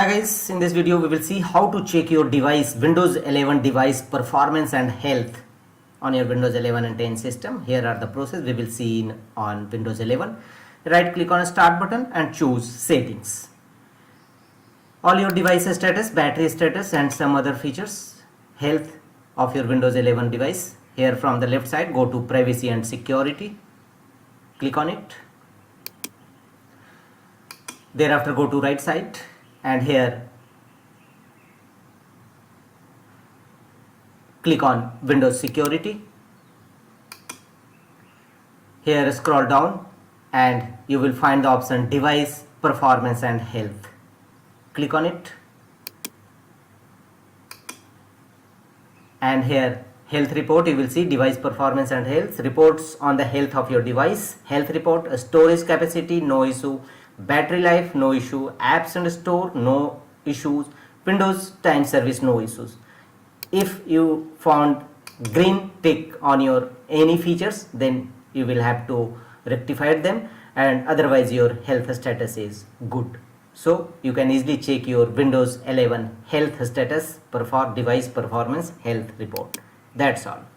Hi guys, in this video we will see how to check your device Windows 11 device performance and health on your Windows 11 and 10 system. Here are the process we will see on Windows 11. Right click on start button and choose settings. All your device status, battery status and some other features, health of your Windows 11 device. Here from the left side go to privacy and security, click on it. Thereafter go to right side and here click on Windows Security. Here scroll down and you will find the option Device Performance and Health. Click on it and here Health Report, you will see Device Performance and Health, reports on the health of your device. Health report, storage capacity no issue, battery life no issue, apps and store no issues, Windows time service no issues. If you found green tick on your any features, then you will have to rectify them, and otherwise your health status is good. So you can easily check your Windows 11 health status, device performance health report. That's all.